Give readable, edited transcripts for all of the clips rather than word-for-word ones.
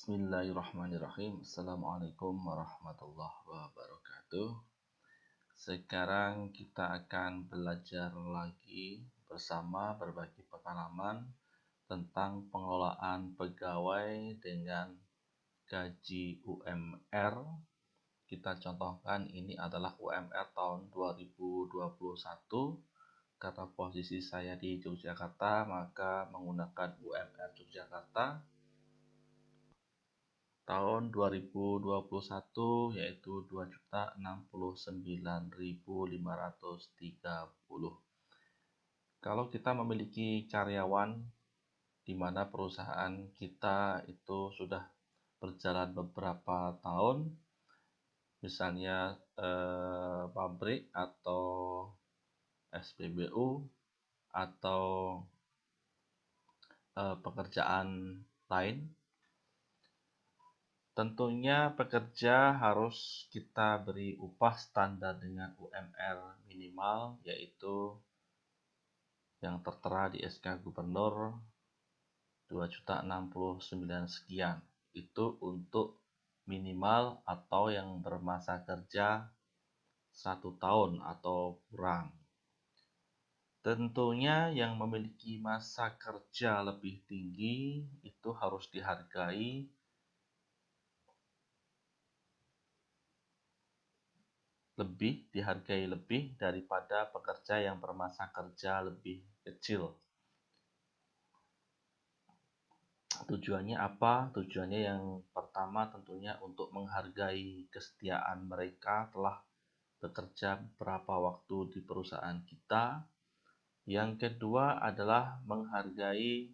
Bismillahirrahmanirrahim. Assalamualaikum warahmatullahi wabarakatuh. Sekarang kita akan belajar lagi bersama berbagi pengalaman tentang pengelolaan pegawai dengan gaji UMR. Kita contohkan ini adalah UMR tahun 2021. Karena posisi saya di Yogyakarta, maka menggunakan UMR Yogyakarta tahun 2021 yaitu 2.069.530. Kalau kita memiliki karyawan di mana perusahaan kita itu sudah berjalan beberapa tahun, misalnya pabrik atau SPBU atau pekerjaan lain, tentunya pekerja harus kita beri upah standar dengan UMR minimal, yaitu yang tertera di SK Gubernur 2.069 sekian. Itu untuk minimal atau yang bermasa kerja 1 tahun atau kurang. Tentunya yang memiliki masa kerja lebih tinggi itu harus dihargai lebih daripada pekerja yang bermasa kerja lebih kecil. Tujuannya apa? Tujuannya yang pertama tentunya untuk menghargai kesetiaan mereka telah bekerja beberapa waktu di perusahaan kita. Yang kedua adalah menghargai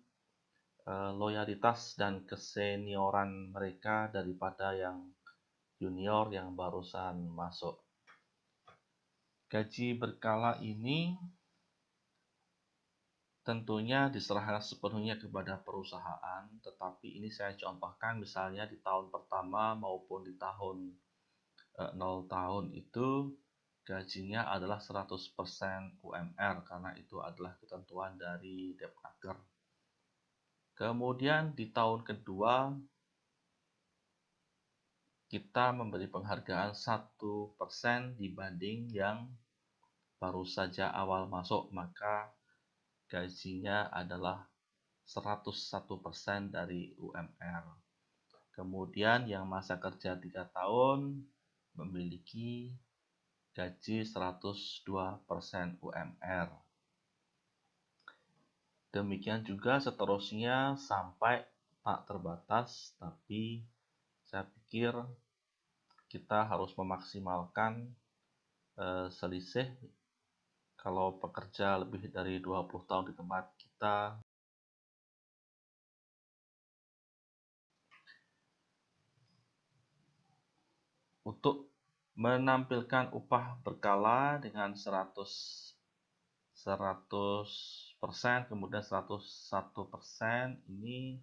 loyalitas dan kesenioran mereka daripada yang junior yang barusan masuk. Gaji berkala ini tentunya diserahkan sepenuhnya kepada perusahaan, tetapi ini saya contohkan misalnya di tahun pertama maupun di tahun 0 tahun itu gajinya adalah 100% UMR karena itu adalah ketentuan dari Depnaker. Kemudian di tahun kedua kita memberi penghargaan 1% dibanding yang baru saja awal masuk, maka gajinya adalah 101% dari UMR. Kemudian yang masa kerja 3 tahun memiliki gaji 102% UMR. Demikian juga seterusnya sampai tak terbatas, tapi saya pikir kita harus memaksimalkan selisih. Kalau pekerja lebih dari 20 tahun di tempat kita, untuk menampilkan upah berkala dengan 100%, kemudian 101% ini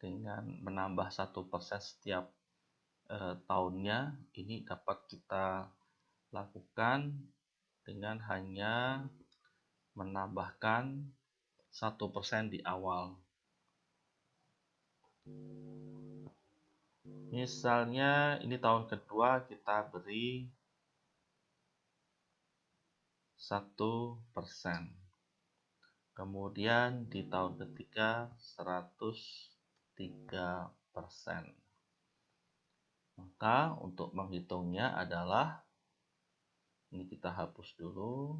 dengan menambah 1% setiap tahunnya, ini dapat kita lakukan dengan hanya menambahkan 1% di awal. Misalnya ini tahun kedua kita beri 1%. Kemudian di tahun ketiga 103%. Maka untuk menghitungnya adalah, ini kita hapus dulu.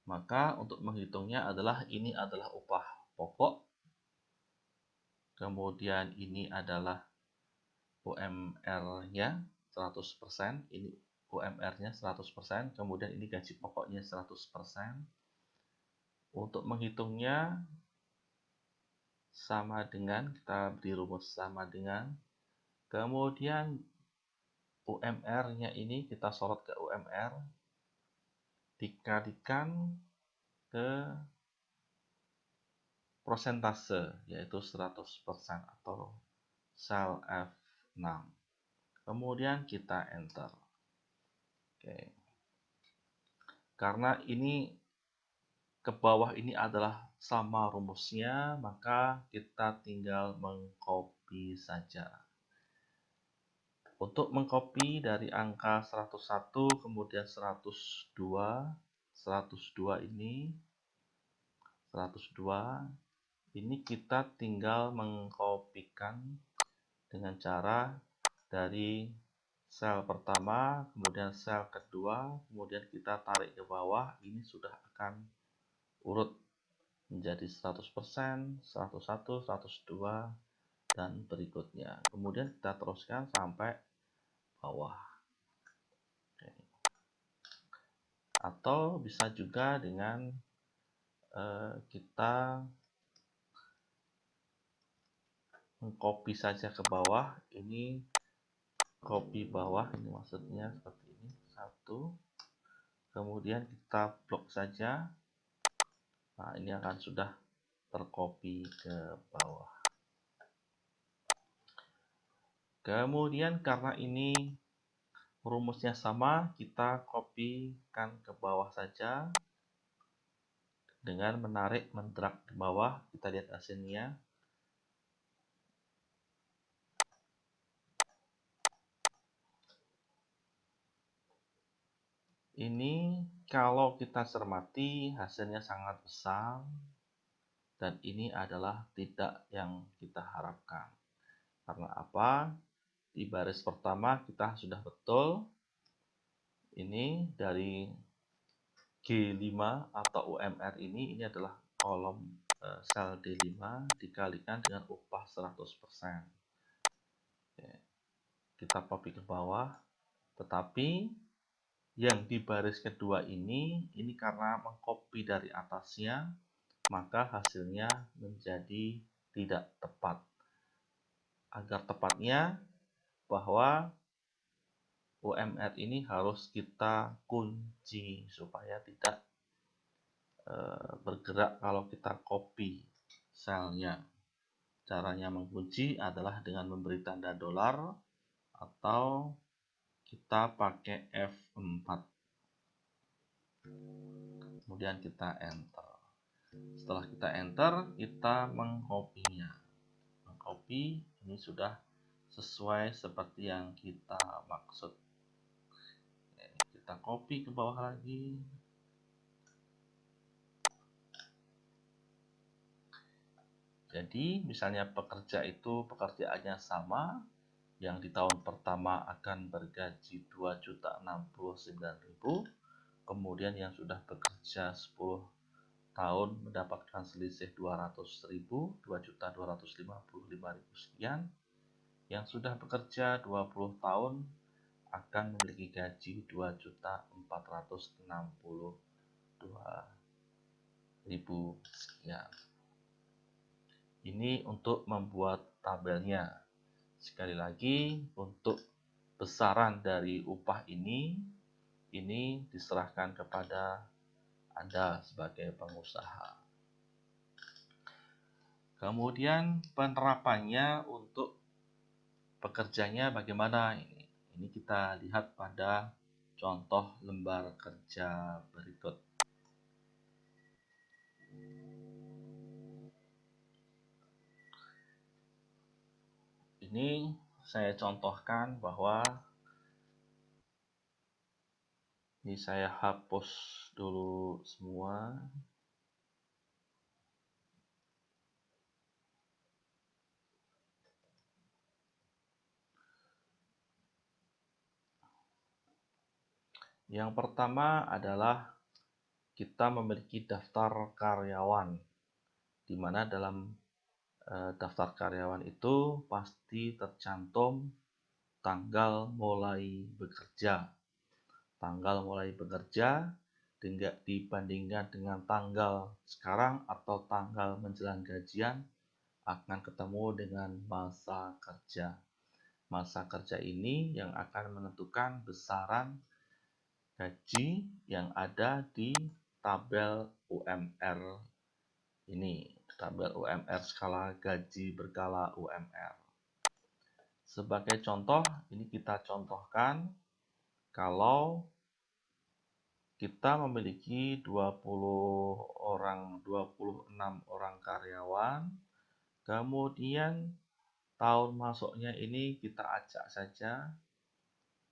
Maka untuk menghitungnya adalah ini adalah upah pokok. Kemudian ini adalah UMR-nya 100%, ini UMR-nya 100%, kemudian ini gaji pokoknya 100%. Untuk menghitungnya sama dengan, kita beri rumus sama dengan, kemudian UMR-nya ini kita sorot ke UMR, dikalikan ke prosentase, yaitu 100% atau sel F6. Kemudian kita enter. Oke. Karena ini ke bawah ini adalah sama rumusnya, maka kita tinggal mengcopy copy saja. Untuk mengcopy dari angka 101 kemudian 102 ini 102 ini kita tinggal mengkopikan dengan cara dari sel pertama, kemudian sel kedua, kemudian kita tarik ke bawah, ini sudah akan urut menjadi 100%, 101, 102, dan berikutnya. Kemudian kita teruskan sampai bawah. Atau bisa juga dengan kita mengcopy saja ke bawah. Ini copy bawah, ini maksudnya seperti ini, 1. Kemudian kita blok saja. Nah, ini akan sudah tercopy ke bawah. Kemudian karena ini rumusnya sama, kita copykan ke bawah saja dengan menarik, mendrag ke bawah. Kita lihat hasilnya. Ini kalau kita cermati hasilnya sangat besar, dan ini adalah tidak yang kita harapkan. Karena apa? Di baris pertama kita sudah betul. Ini dari G5 atau UMR ini adalah kolom sel D5 dikalikan dengan upah 100%. Kita copy ke bawah, tetapi yang di baris kedua ini karena mengcopy dari atasnya, maka hasilnya menjadi tidak tepat. Agar tepatnya, bahwa UMR ini harus kita kunci supaya tidak bergerak kalau kita copy selnya. Caranya mengunci adalah dengan memberi tanda dolar atau kita pakai F4. Kemudian kita enter. Setelah kita enter, kita mengcopy-nya. Mengcopy ini sudah sesuai seperti yang kita maksud. Kita copy ke bawah lagi. Jadi misalnya pekerja itu pekerjaannya sama, yang di tahun pertama akan bergaji 2.069.000, kemudian yang sudah bekerja 10 tahun mendapatkan selisih 200.000, 2.255.000 sekian. Yang sudah bekerja 20 tahun akan memiliki gaji 2.462.000 sekian. Ini untuk membuat tabelnya. Sekali lagi, untuk besaran dari upah ini diserahkan kepada Anda sebagai pengusaha. Kemudian penerapannya untuk pekerjanya bagaimana? Ini kita lihat pada contoh lembar kerja berikut. Ini saya contohkan bahwa ini saya hapus dulu semua. Yang pertama adalah kita memiliki daftar karyawan, di mana dalam daftar karyawan itu pasti tercantum tanggal mulai bekerja. Tanggal mulai bekerja dibandingkan dengan tanggal sekarang atau tanggal menjelang gajian akan ketemu dengan masa kerja. Masa kerja ini yang akan menentukan besaran gaji yang ada di tabel UMR ini. Tabel UMR skala gaji berkala UMR. Sebagai contoh, ini kita contohkan kalau kita memiliki 26 orang karyawan, kemudian tahun masuknya ini kita acak saja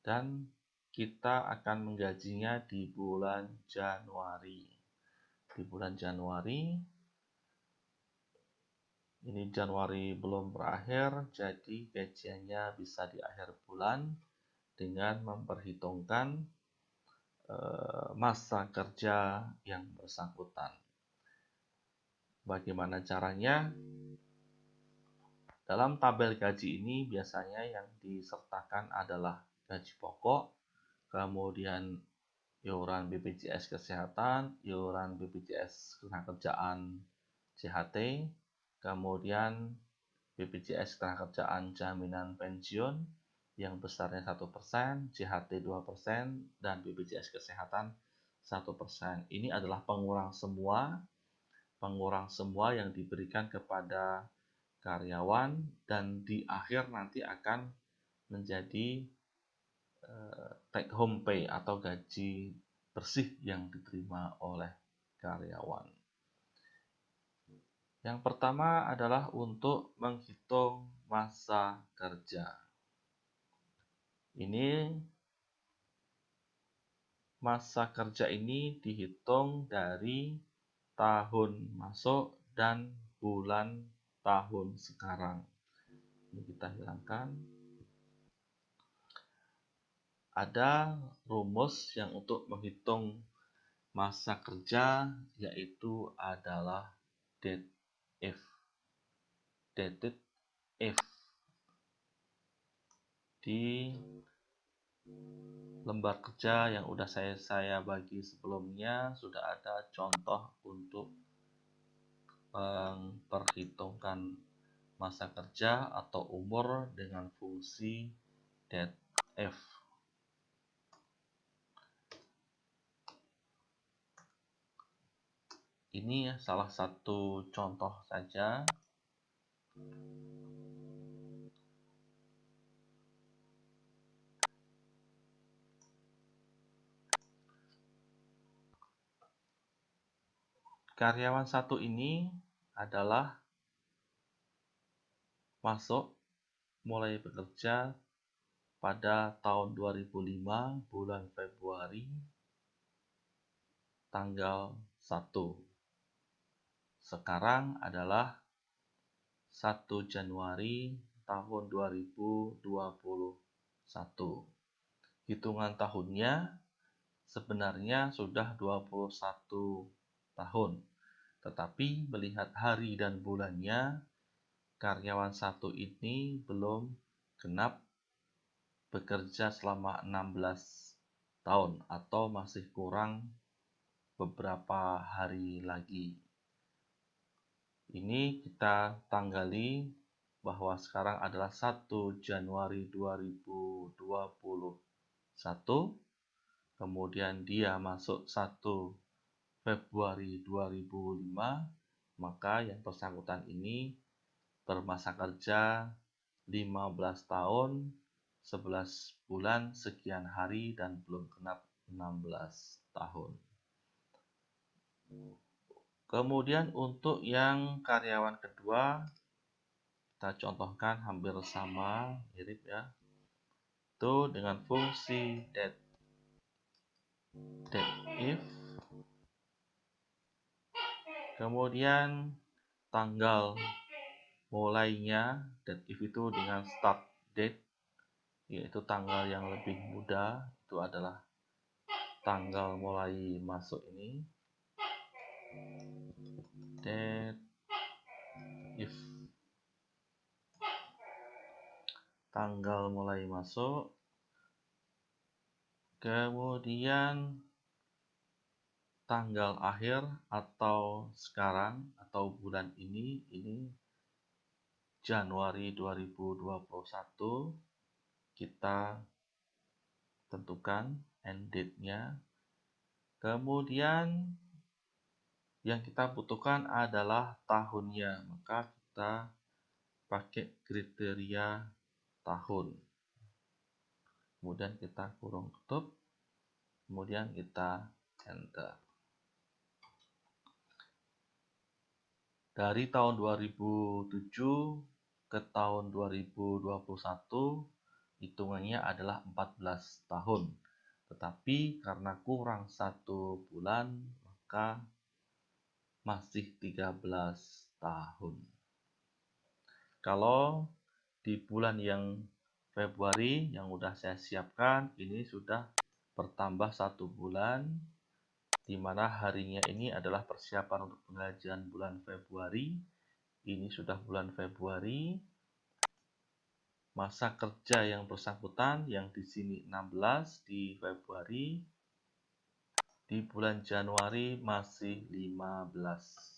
dan kita akan menggajinya di bulan Januari. Di bulan Januari, ini Januari belum berakhir, jadi gajiannya bisa di akhir bulan dengan memperhitungkan masa kerja yang bersangkutan. Bagaimana caranya? Dalam tabel gaji ini biasanya yang disertakan adalah gaji pokok, kemudian iuran BPJS Kesehatan, iuran BPJS Ketenagakerjaan CHT, kemudian BPJS Ketenagakerjaan Jaminan Pensiun yang besarnya 1%, JHT 2%, dan BPJS Kesehatan 1%. Ini adalah pengurang semua yang diberikan kepada karyawan dan di akhir nanti akan menjadi take home pay atau gaji bersih yang diterima oleh karyawan. Yang pertama adalah untuk menghitung masa kerja. Ini masa kerja ini dihitung dari tahun masuk dan bulan tahun sekarang. Ini kita hilangkan. Ada rumus yang untuk menghitung masa kerja, yaitu adalah DATE if. Di lembar kerja yang udah saya bagi sebelumnya sudah ada contoh untuk memperhitungkan masa kerja atau umur dengan fungsi DATE. Ini salah satu contoh saja. Karyawan satu ini adalah masuk mulai bekerja pada tahun 2005 bulan Februari tanggal 1. Sekarang adalah 1 Januari tahun 2021. Hitungan tahunnya sebenarnya sudah 21 tahun. Tetapi melihat hari dan bulannya, karyawan satu ini belum genap bekerja selama 16 tahun atau masih kurang beberapa hari lagi. Ini kita tanggali bahwa sekarang adalah 1 Januari 2021, kemudian dia masuk 1 Februari 2005, maka yang bersangkutan ini bermasa kerja 15 tahun, 11 bulan, sekian hari, dan belum genap 16 tahun. Kemudian untuk yang karyawan kedua, kita contohkan hampir sama, mirip ya. Itu dengan fungsi DATE if. Kemudian tanggal mulainya, DATE if itu dengan start date, yaitu tanggal yang lebih muda, itu adalah tanggal mulai masuk ini. DATE if. Tanggal mulai masuk. Kemudian tanggal akhir atau sekarang atau bulan ini Januari 2021, kita tentukan end date-nya. Kemudian yang kita butuhkan adalah tahunnya, maka kita pakai kriteria tahun. Kemudian kita kurung tutup, kemudian kita enter. Dari tahun 2007 ke tahun 2021 hitungannya adalah 14 tahun. Tetapi karena kurang 1 bulan, maka masih 13 tahun. Kalau di bulan yang Februari yang udah saya siapkan, ini sudah bertambah 1 bulan, di mana harinya ini adalah persiapan untuk pengajian bulan Februari. Ini sudah bulan Februari. Masa kerja yang bersangkutan yang di sini 16 di Februari, di bulan Januari masih 15.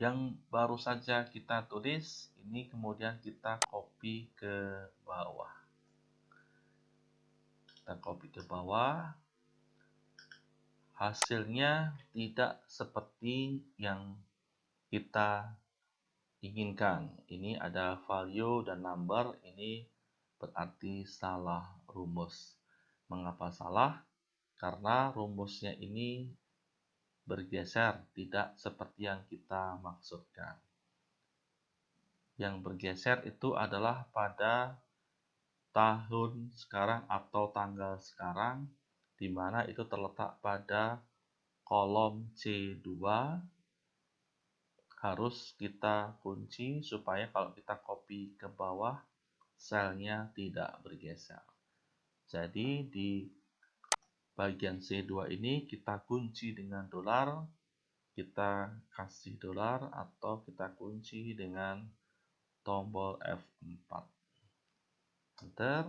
Yang baru saja kita tulis, ini kemudian kita copy ke bawah. Kita copy ke bawah. Hasilnya tidak seperti yang kita inginkan. Ini ada value dan number, ini berarti salah rumus. Mengapa salah? Karena rumusnya ini bergeser, tidak seperti yang kita maksudkan. Yang bergeser itu adalah pada tahun sekarang atau tanggal sekarang, di mana itu terletak pada kolom C2. Harus kita kunci supaya kalau kita copy ke bawah, selnya tidak bergeser. Jadi di bagian C2 ini kita kunci dengan dolar, kita kasih dolar, atau kita kunci dengan tombol F4. Enter,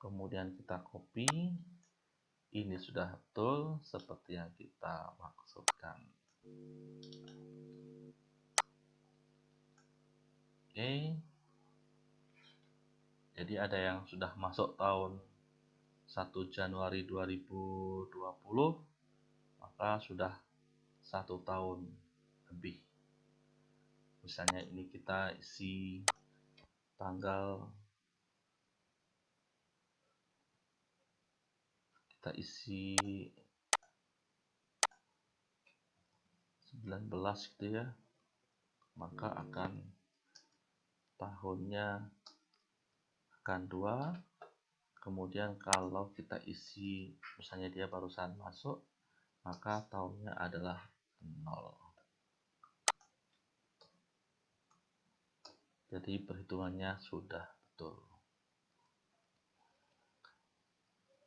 kemudian kita copy. Ini sudah betul seperti yang kita maksudkan. Oke. Jadi ada yang sudah masuk tahun 1 Januari 2020, maka sudah 1 tahun lebih. Misalnya ini kita isi tanggal, kita isi 19 gitu ya, maka akan tahunnya akan 2. Kemudian kalau kita isi, misalnya dia barusan masuk, maka tahunnya adalah 0. Jadi perhitungannya sudah betul.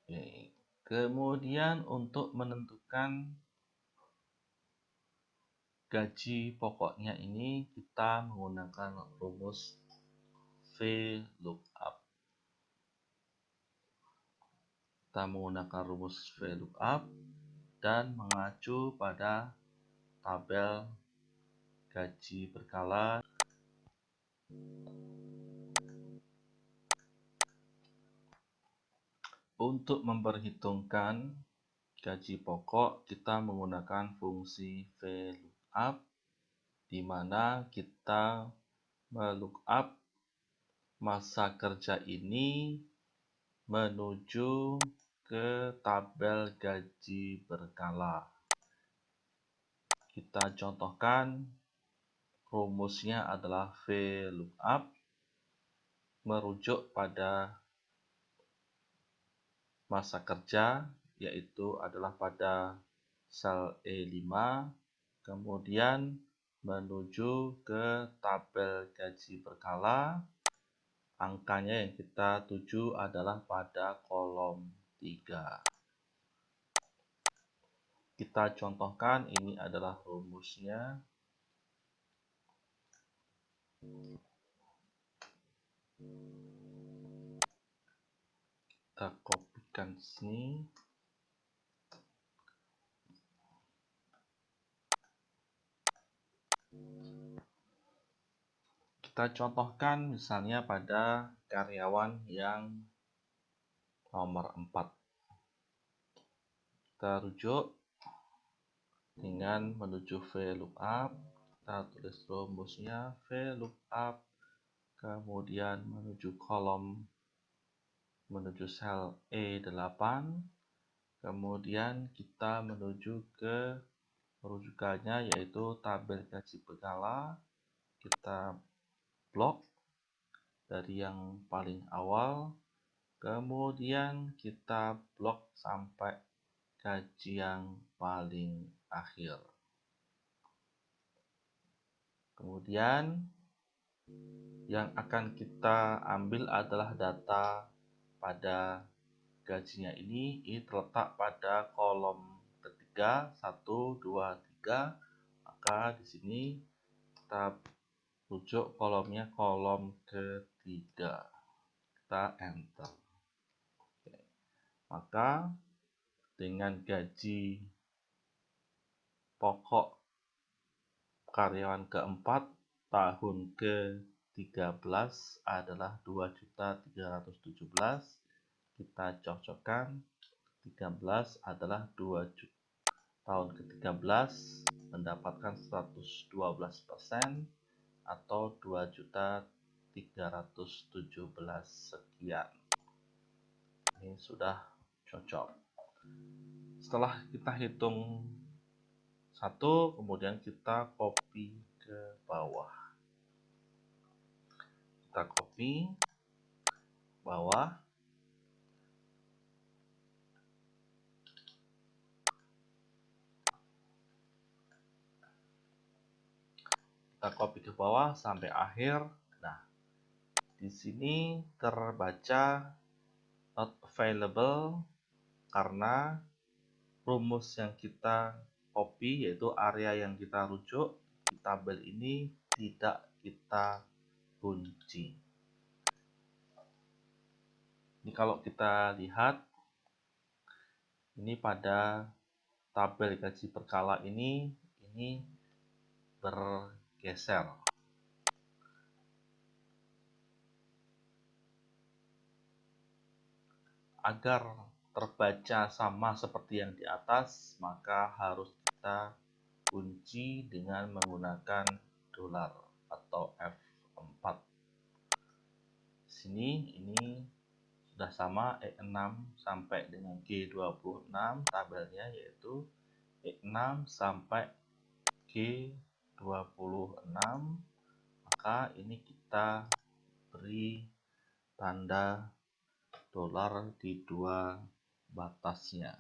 Oke. Kemudian untuk menentukan gaji pokoknya ini kita menggunakan rumus VLOOKUP. Kita menggunakan rumus VLOOKUP dan mengacu pada tabel gaji berkala. Untuk memperhitungkan gaji pokok, kita menggunakan fungsi VLOOKUP, di mana kita melookup masa kerja ini menuju ke tabel gaji berkala. Kita contohkan, rumusnya adalah VLOOKUP merujuk pada masa kerja, yaitu adalah pada sel E5, kemudian menuju ke tabel gaji berkala. Angkanya yang kita tuju adalah pada kolom 3. Kita contohkan, ini adalah rumusnya. Kita kopikan sini. Kita contohkan misalnya pada karyawan yang nomor 4. Kita rujuk dengan menuju VLOOKUP. Kita tulis rumusnya VLOOKUP, kemudian menuju kolom, menuju sel E8, kemudian kita menuju ke Rujukannya yaitu tabel gaji berkala. Kita blok dari yang paling awal, kemudian kita blok sampai gaji yang paling akhir. Kemudian yang akan kita ambil adalah data pada gajinya ini terletak pada kolom ketiga, 1, 2, 3. Maka di sini kita rujuk kolomnya kolom ketiga. Kita enter. Oke. Maka dengan gaji pokok karyawan keempat tahun ke-13 adalah 2.317. Kita cocokkan 13 adalah 2 juta. Tahun ke-13 mendapatkan 112% atau 2.317 sekian. Ini sudah cocok. Setelah kita hitung 1, kemudian kita copy ke bawah. Kita copy bawah. Kita copy ke bawah sampai akhir. Nah, di sini terbaca not available karena rumus yang kita copy, yaitu area yang kita rujuk di tabel ini, tidak kita kunci. Ini kalau kita lihat, ini pada tabel gaji berkala ini bergeser. Agar terbaca sama seperti yang di atas, maka harus kita kunci dengan menggunakan dolar atau F4. Di sini ini sudah sama, E6 sampai dengan G26 tabelnya, yaitu E6 sampai G26. Maka ini kita beri tanda dolar di dua batasnya.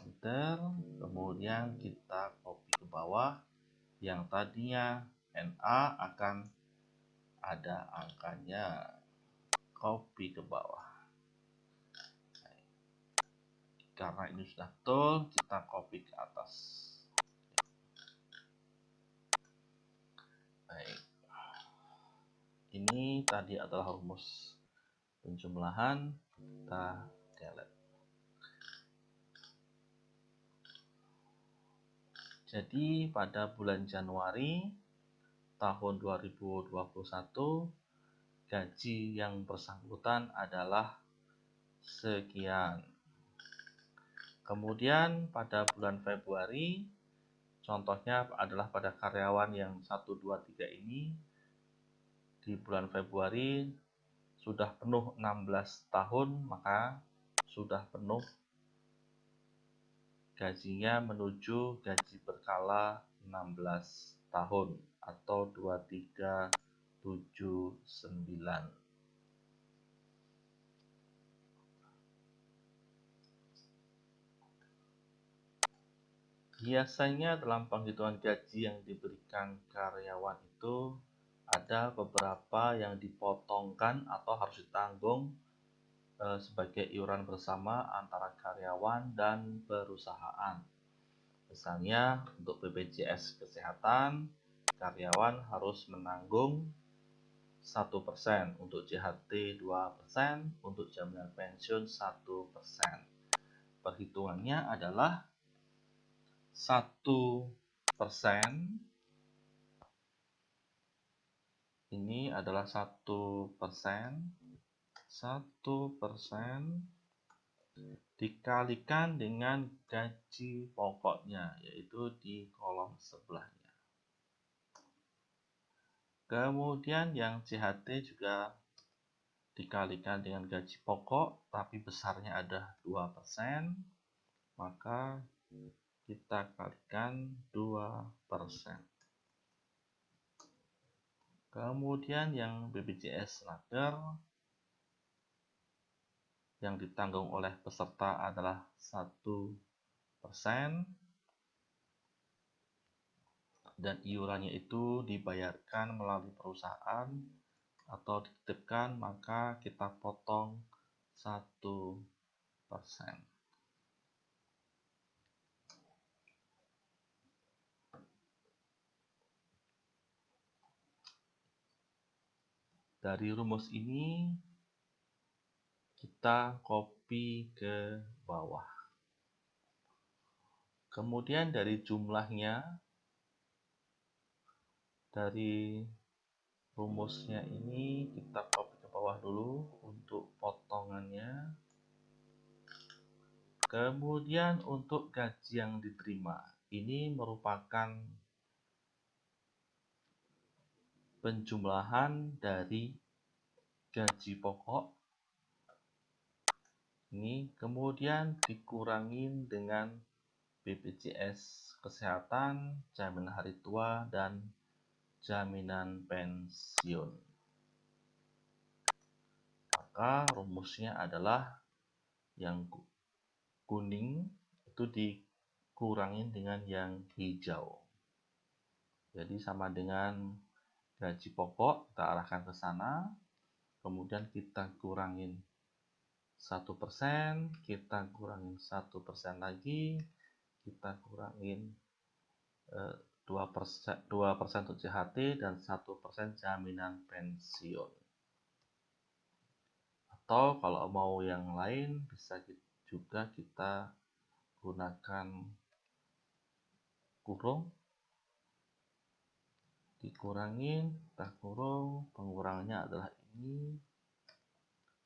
Enter, kemudian kita copy ke bawah. Yang tadinya NA akan ada angkanya, copy ke bawah. Karena ini sudah betul, kita copy ke atas. Baik. Ini tadi adalah rumus penjumlahan. Kita delete. Jadi pada bulan Januari tahun 2021, gaji yang bersangkutan adalah sekian. Kemudian pada bulan Februari, contohnya adalah pada karyawan yang 1, 2, 3 ini, di bulan Februari sudah penuh 16 tahun, maka sudah penuh gajinya menuju gaji berkala 16 tahun atau 2379. Biasanya dalam penghitungan gaji yang diberikan karyawan itu ada beberapa yang dipotongkan atau harus ditanggung sebagai iuran bersama antara karyawan dan perusahaan. Misalnya untuk BPJS Kesehatan, karyawan harus menanggung 1%, untuk JHT 2%, untuk jaminan pensiun 1%. Perhitungannya adalah 1%, ini adalah 1%, 1% dikalikan dengan gaji pokoknya, yaitu di kolom sebelahnya. Kemudian yang JHT juga dikalikan dengan gaji pokok, tapi besarnya ada 2%. maka kita kalikan 2%. Kemudian yang BPJS Naker yang ditanggung oleh peserta adalah 1%, dan iurannya itu dibayarkan melalui perusahaan atau dititipkan, maka kita potong 1%. Dari rumus ini kita copy ke bawah. Kemudian dari jumlahnya, dari rumusnya ini kita copy ke bawah dulu untuk potongannya. Kemudian untuk gaji yang diterima, ini merupakan penjumlahan dari gaji pokok ini, kemudian dikurangin dengan BPJS Kesehatan, jaminan hari tua, dan jaminan pensiun. Maka rumusnya adalah yang kuning itu dikurangin dengan yang hijau. Jadi sama dengan gaji pokok, kita arahkan ke sana, kemudian kita kurangin 1%, kita kurangin 1% lagi, kita kurangin 2% untuk JHT dan 1% jaminan pensiun. Atau kalau mau yang lain bisa juga kita gunakan kurung, dikurangin, kita kurung, pengurangannya adalah ini,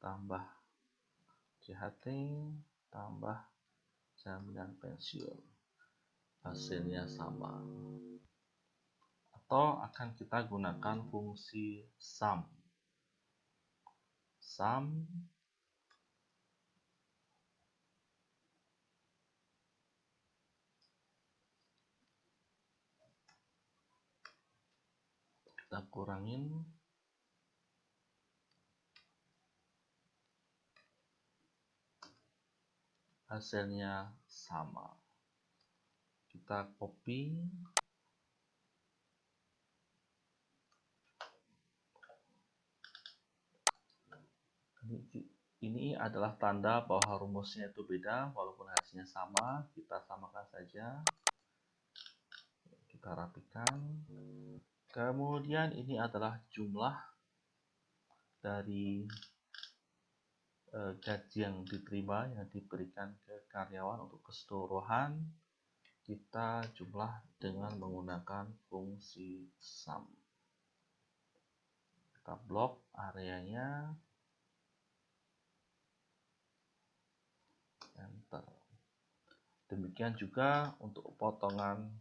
tambah JHT, tambah jaminan pensiun, hasilnya sama. Atau akan kita gunakan fungsi sum. Kita kurangin, hasilnya sama. Kita copy, ini adalah tanda bahwa rumusnya itu beda walaupun hasilnya sama. Kita samakan saja, kita rapikan. Kemudian ini adalah jumlah dari gaji yang diterima yang diberikan ke karyawan untuk keseluruhan. Kita jumlah dengan menggunakan fungsi sum. Kita blok areanya, enter. Demikian juga untuk potongan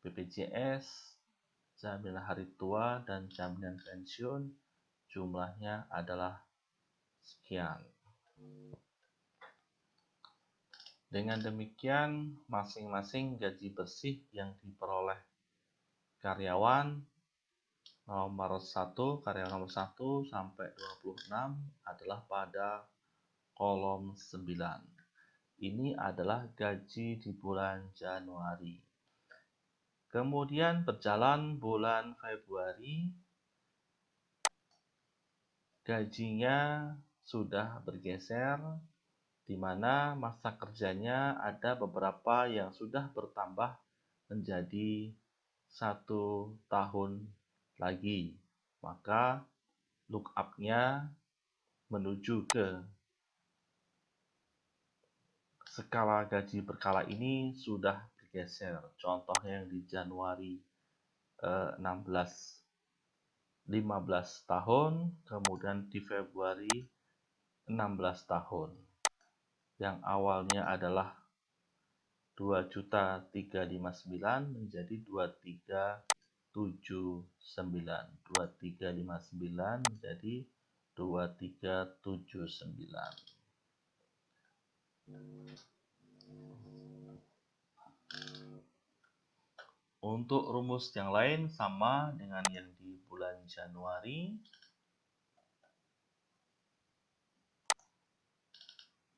BPJS, jaminan hari tua, dan jaminan pensiun, jumlahnya adalah sekian. Dengan demikian, masing-masing gaji bersih yang diperoleh karyawan nomor 1, karyawan nomor 1 sampai 26 adalah pada kolom 9. Ini adalah gaji di bulan Januari. Kemudian berjalan bulan Februari, gajinya sudah bergeser, di mana masa kerjanya ada beberapa yang sudah bertambah menjadi 1 tahun lagi. Maka lookup-nya menuju ke skala gaji berkala ini sudah bergeser. Contohnya yang di Januari 15 tahun, kemudian di Februari 16 tahun. Yang awalnya adalah 2.359 menjadi 2.379. 2.359 menjadi 2.379. Untuk rumus yang lain sama dengan yang di bulan Januari.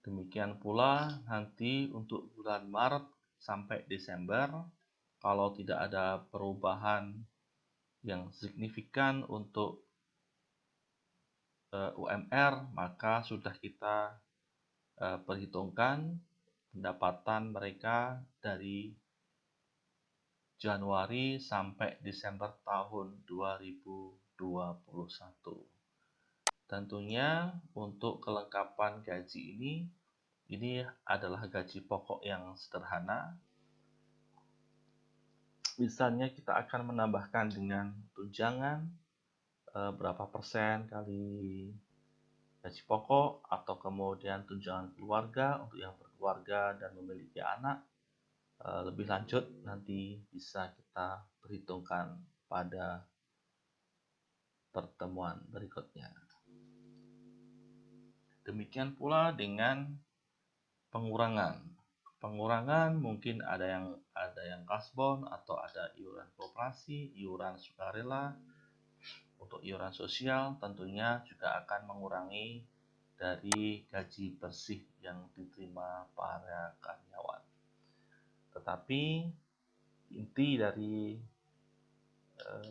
Demikian pula nanti untuk bulan Maret sampai Desember, kalau tidak ada perubahan yang signifikan untuk UMR, maka sudah kita perhitungkan pendapatan mereka dari Januari sampai Desember tahun 2021. Tentunya untuk kelengkapan gaji ini adalah gaji pokok yang sederhana. Misalnya kita akan menambahkan dengan tunjangan berapa persen kali gaji pokok, atau kemudian tunjangan keluarga untuk yang berkeluarga dan memiliki anak. Lebih lanjut nanti bisa kita perhitungkan pada pertemuan berikutnya. Demikian pula dengan pengurangan. Pengurangan mungkin ada yang kasbon atau ada iuran koperasi, iuran sukarela. Untuk iuran sosial tentunya juga akan mengurangi dari gaji bersih yang diterima para karyawan. Tetapi inti dari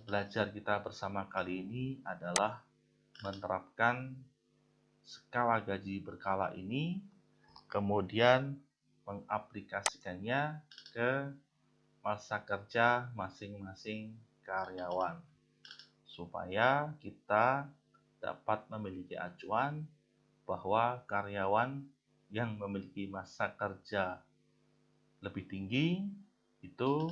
belajar kita bersama kali ini adalah menerapkan skala gaji berkala ini, kemudian mengaplikasikannya ke masa kerja masing-masing karyawan, supaya kita dapat memiliki acuan bahwa karyawan yang memiliki masa kerja lebih tinggi itu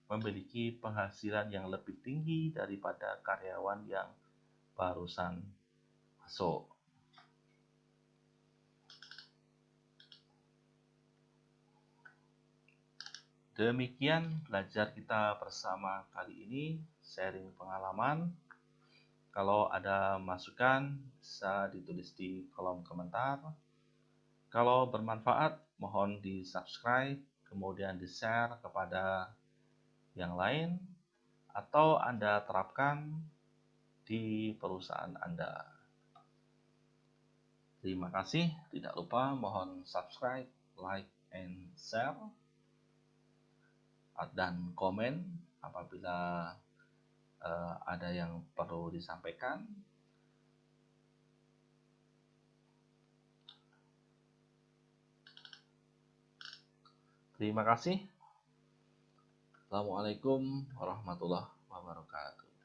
memiliki penghasilan yang lebih tinggi daripada karyawan yang barusan masuk. Demikian belajar kita bersama kali ini, sharing pengalaman. Kalau ada masukan bisa ditulis di kolom komentar. Kalau bermanfaat mohon di subscribe, kemudian di share kepada yang lain, atau Anda terapkan di perusahaan Anda. Terima kasih, tidak lupa mohon subscribe, like, and share, dan komen apabila ada yang perlu disampaikan. Terima kasih. Assalamualaikum warahmatullahi wabarakatuh.